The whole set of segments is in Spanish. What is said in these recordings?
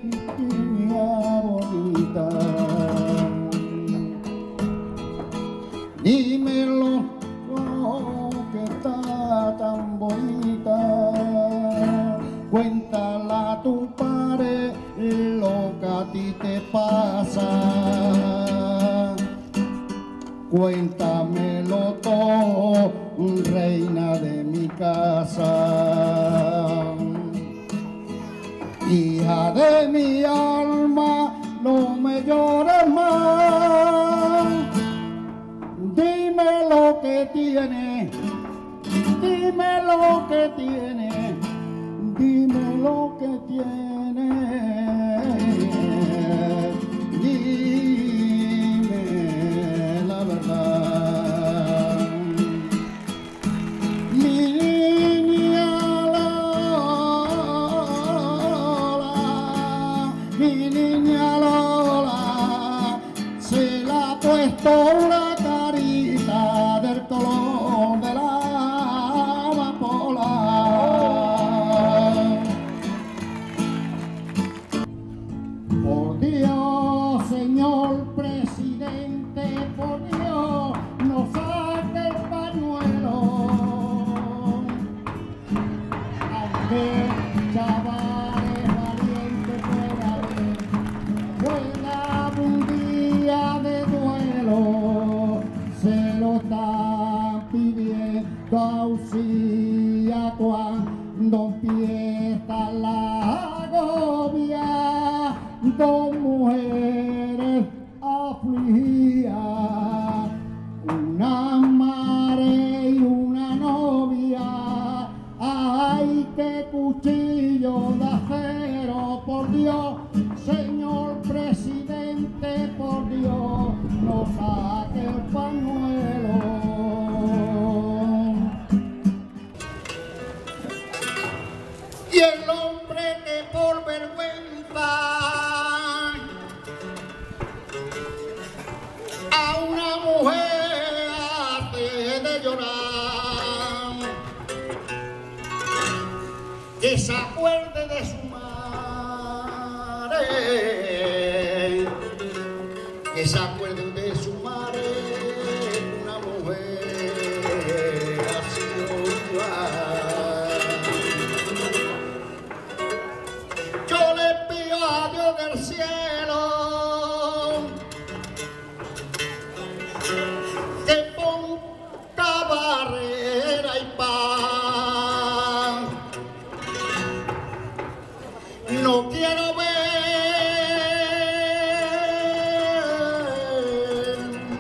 niña bonita. Dímelo, oh, que está tan bonita. Cuéntala a tu padre lo que a ti te pasa. Cuéntamelo todo, reina de mi casa. Hija de mi alma, no me llores más. Dime lo que tiene, dime lo que tiene, dime lo que tiene. Dime la verdad. Mi niña Lola, mi niña Lola, se la ha puesto una carita del color de la amapola. Por Dios, señor presidente, por Dios, no saque el pañuelo. Aunque chavales valientes pueda un día de duelo, se lo está pidiendo auxilia cuando empieza la agobia. Dos mujeres afligidas, una madre y una novia. Ay, qué cuchillo de acero, por Dios, señor presidente, por Dios, no saque el pañuelo. Y el hombre que por vergüenza a una mujer hace de llorar, que se acuerde de su madre, que se acuerde de su madre, una mujer así igual. Yo le pido a Dios del cielo que ponga barrera y paz. No quiero ver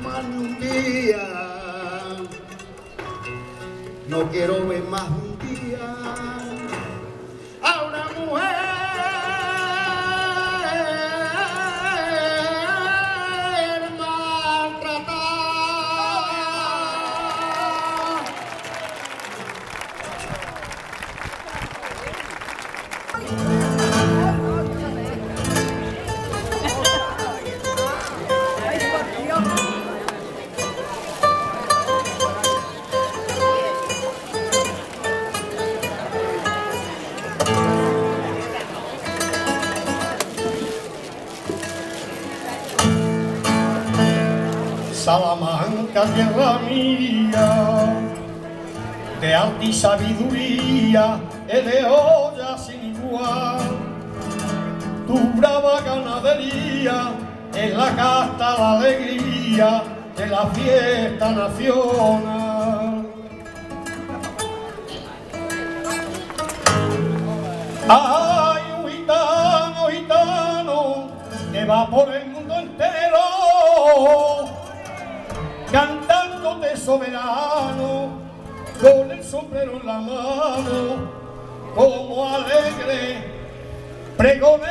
más ni un día, no quiero ver más un día a una mujer Salamanca, tierra mía, de arte y sabiduría, de olla sin igual. Tu brava ganadería es la casta, la alegría de la fiesta nacional. Ay, un gitano, gitano, que va por el mundo entero, cantándote soberano, con el sombrero en la mano, como alegre pregonero.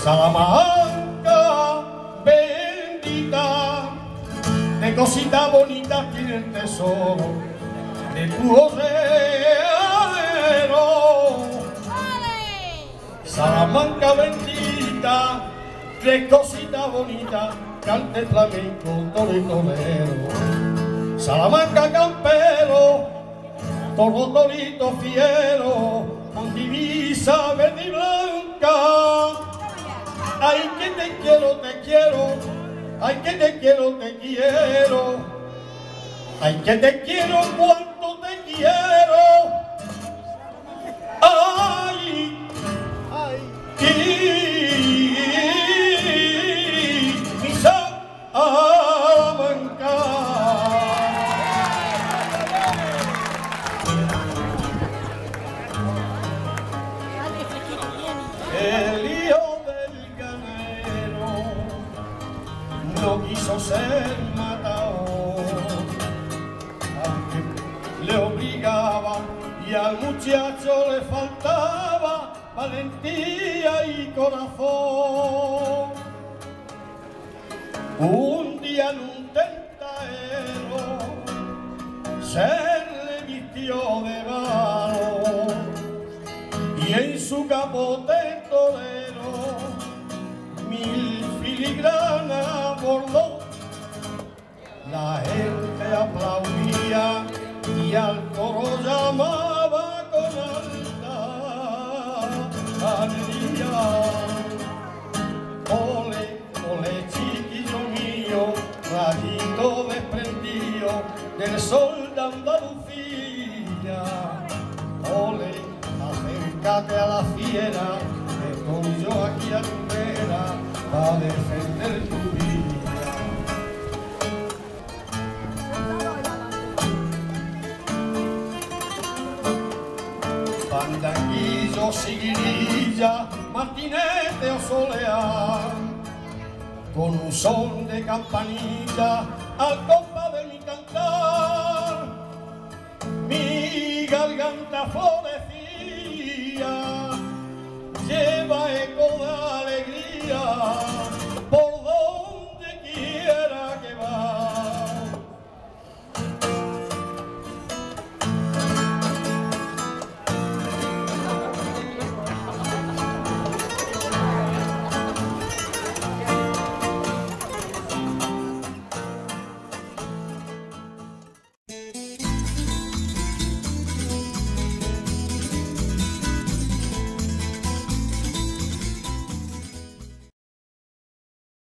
Salamanca bendita, de cositas bonitas tiene el tesoro de tu obrero. Salamanca bendita, de cositas bonitas, cante flamenco, toro y torero. Salamanca campero, Toro, torito fiero, con divisa verde y blanca. Ay, que te quiero, ay, que te quiero, ay, que te quiero, cuánto te quiero. Ay, ay, mi Salamanca. El hijo del ganero no quiso ser matador, aunque le obligaba, y al muchacho le faltaba valentía y corazón. Un día en un tentadero se le vistió de valor, y en su capote torero 1000 filigranas bordó. La gente aplaudía y al coro llamaba con alta alegría. Ole, ole, chiquillo mío, rayito desprendido del sol de Andalucía. Ole, acércate a la fiera, que estoy yo aquí a tu vera para defender tu vida. Fandanguillo, siguirilla, martinete o solear, con un son de campanilla al compás de mi cantar, mi garganta florecía.